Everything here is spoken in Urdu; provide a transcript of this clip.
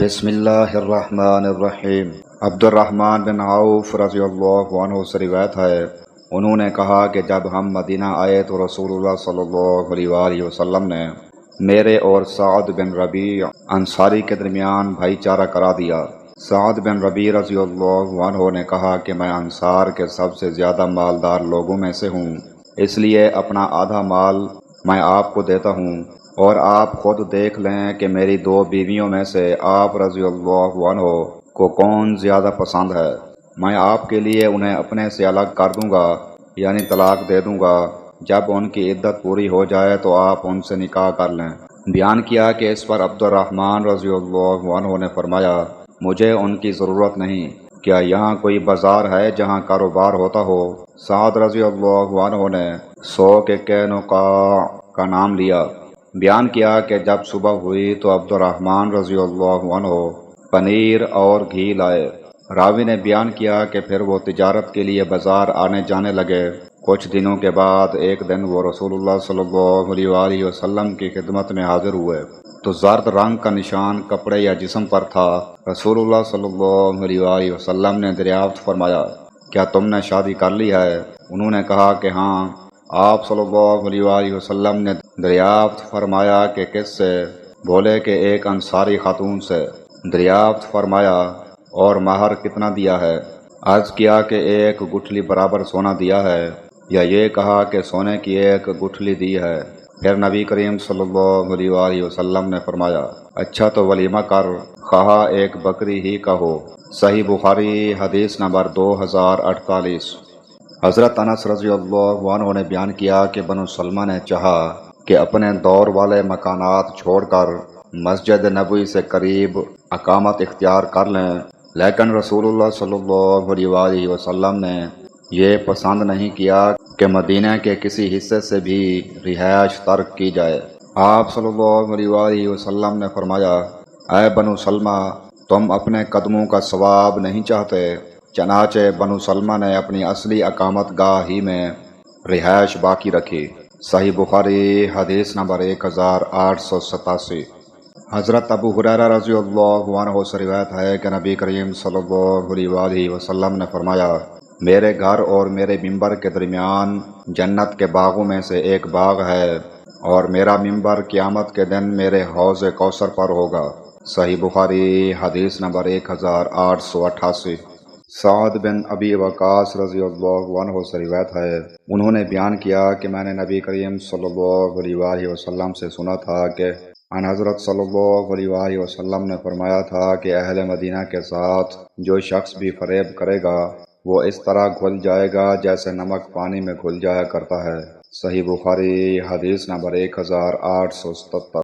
بسم اللہ الرحمن الرحیم۔ عبد الرحمن بن عوف رضی اللہ عنہ سے روایت ہے، انہوں نے کہا کہ جب ہم مدینہ آئے تو رسول اللہ صلی اللہ علیہ وآلہ وسلم نے میرے اور سعد بن ربیع انصاری کے درمیان بھائی چارہ کرا دیا۔ سعد بن ربیع رضی اللہ عنہ نے کہا کہ میں انصار کے سب سے زیادہ مالدار لوگوں میں سے ہوں، اس لیے اپنا آدھا مال میں آپ کو دیتا ہوں، اور آپ خود دیکھ لیں کہ میری دو بیویوں میں سے آپ رضی اللہ عنہ کو کون زیادہ پسند ہے۔ میں آپ کے لیے انہیں اپنے سے الگ کر دوں گا، یعنی طلاق دے دوں گا۔ جب ان کی عدت پوری ہو جائے تو آپ ان سے نکاح کر لیں۔ بیان کیا کہ اس پر عبد الرحمن رضی اللہ عنہ نے فرمایا، مجھے ان کی ضرورت نہیں، کیا یہاں کوئی بازار ہے جہاں کاروبار ہوتا ہو؟ سعد رضی اللہ عنہ نے سوق قینقاع کا نام لیا۔ بیان کیا کہ جب صبح ہوئی تو عبد الرحمن رضی اللہ عنہ پنیر اور گھی لائے۔ راوی نے بیان کیا کہ پھر وہ تجارت کے لیے بازار آنے جانے لگے۔ کچھ دنوں کے بعد ایک دن وہ رسول اللہ صلی اللہ علیہ وآلہ وسلم کی خدمت میں حاضر ہوئے تو زرد رنگ کا نشان کپڑے یا جسم پر تھا۔ رسول اللہ صلی اللہ علیہ وآلہ وسلم نے دریافت فرمایا، کیا تم نے شادی کر لی ہے؟ انہوں نے کہا کہ ہاں۔ آپ صلی اللہ علیہ وآلہ وسلم نے دریافت فرمایا کہ کس سے؟ بولے کہ ایک انصاری خاتون سے۔ دریافت فرمایا، اور مہر کتنا دیا ہے؟ عرض کیا کہ ایک گٹھلی برابر سونا دیا ہے، یا یہ کہا کہ سونے کی ایک گٹھلی دی ہے۔ پھر نبی کریم صلی اللہ علیہ وآلہ وسلم نے فرمایا، اچھا تو ولیمہ کر، خواہ ایک بکری ہی کا ہو۔ صحیح بخاری حدیث نمبر 2048۔ حضرت انس رضی اللہ عنہ نے بیان کیا کہ بنو سلمہ نے چاہا کہ اپنے دور والے مکانات چھوڑ کر مسجد نبوی سے قریب اقامت اختیار کر لیں، لیکن رسول اللہ صلی اللہ علیہ وآلہ وسلم نے یہ پسند نہیں کیا کہ مدینہ کے کسی حصے سے بھی رہائش ترک کی جائے۔ آپ صلی اللہ علیہ وآلہ وسلم نے فرمایا، اے بنو سلمہ، تم اپنے قدموں کا ثواب نہیں چاہتے؟ چنانچہ بنو سلمہ نے اپنی اصلی اقامت گاہ ہی میں رہائش باقی رکھی۔ صحیح بخاری حدیث نمبر 1887۔ حضرت ابو ہریرہ رضی اللہ عنہ سے روایت ہے کہ نبی کریم صلی اللہ علیہ وآلہ وسلم نے فرمایا، میرے گھر اور میرے ممبر کے درمیان جنت کے باغوں میں سے ایک باغ ہے، اور میرا ممبر قیامت کے دن میرے حوض کوثر پر ہوگا۔ صحیح بخاری حدیث نمبر 1888۔ سعد بن ابی وقاص رضی اللہ عنہ سے روایت ہے، انہوں نے بیان کیا کہ میں نے نبی کریم صلی اللہ علیہ وآلہ وسلم سے سنا تھا کہ ان حضرت صلی اللہ علیہ وآلہ وسلم نے فرمایا تھا کہ اہل مدینہ کے ساتھ جو شخص بھی فریب کرے گا وہ اس طرح گھل جائے گا جیسے نمک پانی میں گھل جایا کرتا ہے۔ صحیح بخاری حدیث نمبر 1877۔